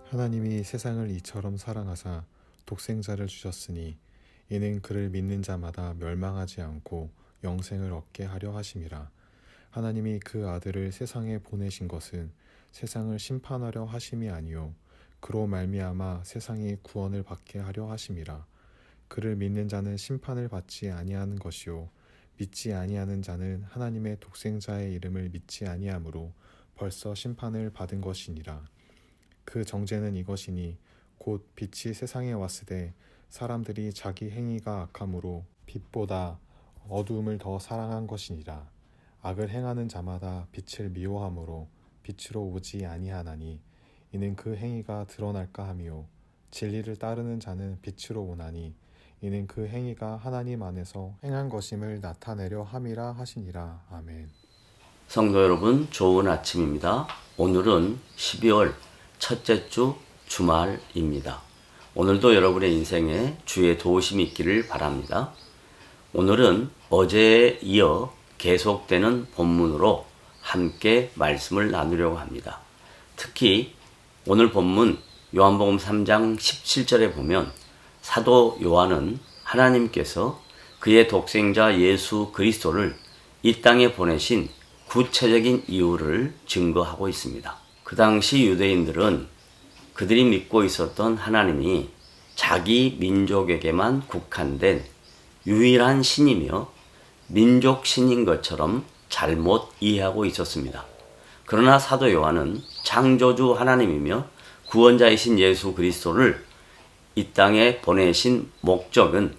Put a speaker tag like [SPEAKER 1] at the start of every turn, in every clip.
[SPEAKER 1] 하나님이 세상을 이처럼 사랑하사 독생자를 주셨으니 이는 그를 믿는 자마다 멸망하지 않고 영생을 얻게 하려 하심이라. 하나님이 그 아들을 세상에 보내신 것은 세상을 심판하려 하심이 아니요 그로 말미암아 세상이 구원을 받게 하려 하심이라. 그를 믿는 자는 심판을 받지 아니하는 것이요 믿지 아니하는 자는 하나님의 독생자의 이름을 믿지 아니하므로 벌써 심판을 받은 것이니라. 그 정죄는 이것이니 곧 빛이 세상에 왔으되 사람들이 자기 행위가 악함으로 빛보다 어두움을 더 사랑한 것이니라. 악을 행하는 자마다 빛을 미워함으로 빛으로 오지 아니하나니 이는 그 행위가 드러날까 함이요 진리를 따르는 자는 빛으로 오나니 이는 그 행위가 하나님 안에서 행한 것임을 나타내려 함이라 하시니라. 아멘.
[SPEAKER 2] 성도 여러분, 좋은 아침입니다. 오늘은 12월 첫째 주 주말입니다. 오늘도 여러분의 인생에 주의 도우심이 있기를 바랍니다. 오늘은 어제에 이어 계속되는 본문으로 함께 말씀을 나누려고 합니다. 특히 오늘 본문 요한복음 3장 17절에 보면 사도 요한은 하나님께서 그의 독생자 예수 그리스도를 이 땅에 보내신 구체적인 이유를 증거하고 있습니다. 그 당시 유대인들은 그들이 믿고 있었던 하나님이 자기 민족에게만 국한된 유일한 신이며 민족 신인 것처럼 잘못 이해하고 있었습니다. 그러나 사도 요한은 창조주 하나님이며 구원자이신 예수 그리스도를 이 땅에 보내신 목적은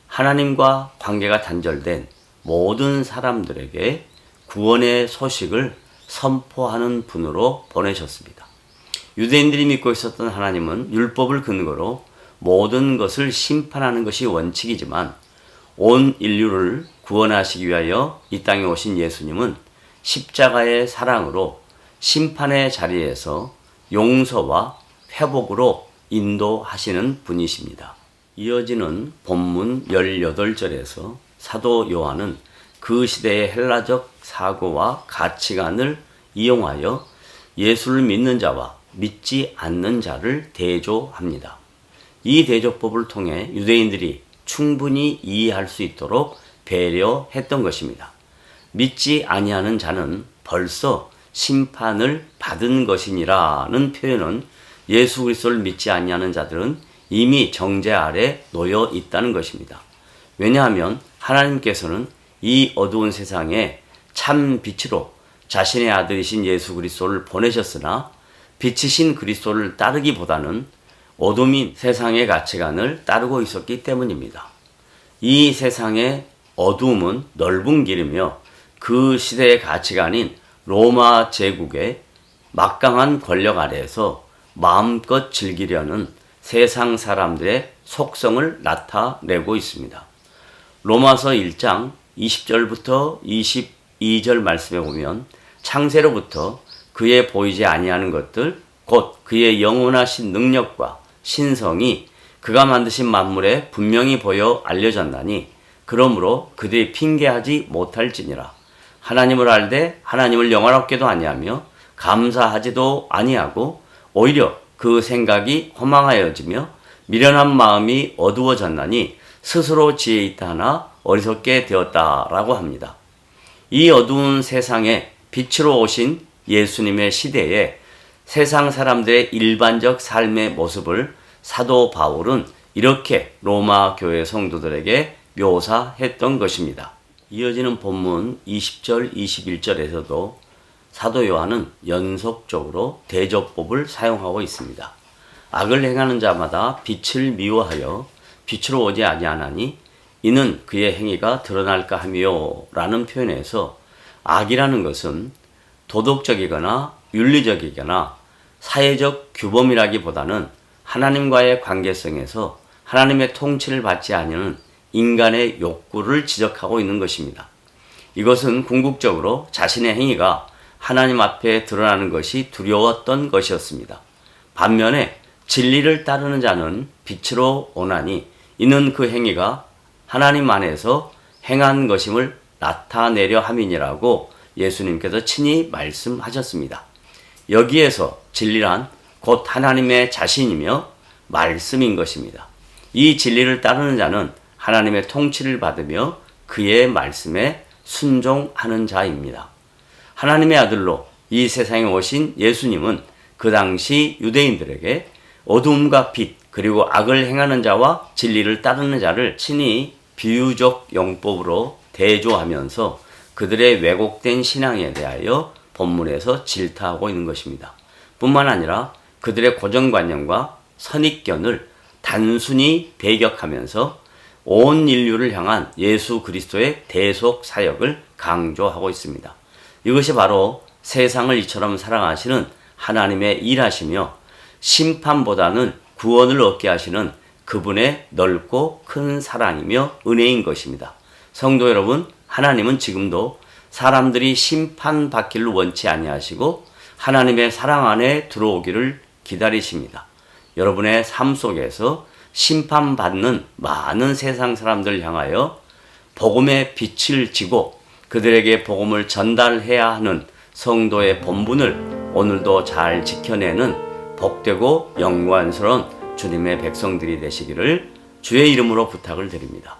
[SPEAKER 2] 하나님과 관계가 단절된 모든 사람들에게 구원의 소식을 선포하는 분으로 보내셨습니다. 유대인들이 믿고 있었던 하나님은 율법을 근거로 모든 것을 심판하는 것이 원칙이지만 온 인류를 구원하시기 위하여 이 땅에 오신 예수님은 십자가의 사랑으로 심판의 자리에서 용서와 회복으로 인도하시는 분이십니다. 이어지는 본문 18절에서 사도 요한은 그 시대의 헬라적 사고와 가치관을 이용하여 예수를 믿는 자와 믿지 않는 자를 대조합니다. 이 대조법을 통해 유대인들이 충분히 이해할 수 있도록 배려했던 것입니다. 믿지 아니하는 자는 벌써 심판을 받은 것이니라는 표현은 예수 그리스도를 믿지 아니하는 자들은 이미 정죄 아래 놓여 있다는 것입니다. 왜냐하면 하나님께서는 이 어두운 세상에 참 빛으로 자신의 아들이신 예수 그리스도를 보내셨으나 빛이신 그리스도를 따르기보다는 어둠인 세상의 가치관을 따르고 있었기 때문입니다. 이 세상의 어두움은 넓은 길이며 그 시대의 가치관인 로마 제국의 막강한 권력 아래에서 마음껏 즐기려는 세상 사람들의 속성을 나타내고 있습니다. 로마서 1장 20절부터 22절 말씀에 보면 창세로부터 그의 보이지 아니하는 것들 곧 그의 영원하신 능력과 신성이 그가 만드신 만물에 분명히 보여 알려졌나니 그러므로 그들이 핑계하지 못할지니라. 하나님을 알되 하나님을 영원롭게도 아니하며 감사하지도 아니하고 오히려 그 생각이 허망하여지며 미련한 마음이 어두워졌나니 스스로 지혜 있다 하나 어리석게 되었다라고 합니다. 이 어두운 세상에 빛으로 오신 예수님의 시대에 세상 사람들의 일반적 삶의 모습을 사도 바울은 이렇게 로마 교회 성도들에게 묘사했던 것입니다. 이어지는 본문 20절, 21절에서도 사도 요한은 연속적으로 대조법을 사용하고 있습니다. 악을 행하는 자마다 빛을 미워하여 빛으로 오지 아니하나니 이는 그의 행위가 드러날까 하미요 라는 표현에서 악이라는 것은 도덕적이거나 윤리적이거나 사회적 규범이라기보다는 하나님과의 관계성에서 하나님의 통치를 받지 않는 인간의 욕구를 지적하고 있는 것입니다. 이것은 궁극적으로 자신의 행위가 하나님 앞에 드러나는 것이 두려웠던 것이었습니다. 반면에 진리를 따르는 자는 빛으로 오나니 이는 그 행위가 하나님 안에서 행한 것임을 나타내려 함이니라고 예수님께서 친히 말씀하셨습니다. 여기에서 진리란 곧 하나님의 자신이며 말씀인 것입니다. 이 진리를 따르는 자는 하나님의 통치를 받으며 그의 말씀에 순종하는 자입니다. 하나님의 아들로 이 세상에 오신 예수님은 그 당시 유대인들에게 어두움과 빛 그리고 악을 행하는 자와 진리를 따르는 자를 친히 비유적 용법으로 대조하면서 그들의 왜곡된 신앙에 대하여 본문에서 질타하고 있는 것입니다. 뿐만 아니라 그들의 고정관념과 선입견을 단순히 배격하면서 온 인류를 향한 예수 그리스도의 대속 사역을 강조하고 있습니다. 이것이 바로 세상을 이처럼 사랑하시는 하나님의 일하시며 심판보다는 구원을 얻게 하시는 그분의 넓고 큰 사랑이며 은혜인 것입니다. 성도 여러분, 하나님은 지금도 사람들이 심판받기를 원치 아니하시고 하나님의 사랑 안에 들어오기를 기다리십니다. 여러분의 삶 속에서 심판받는 많은 세상 사람들을 향하여 복음의 빛을 지고 그들에게 복음을 전달해야 하는 성도의 본분을 오늘도 잘 지켜내는 복되고 영광스러운 주님의 백성들이 되시기를 주의 이름으로 부탁을 드립니다.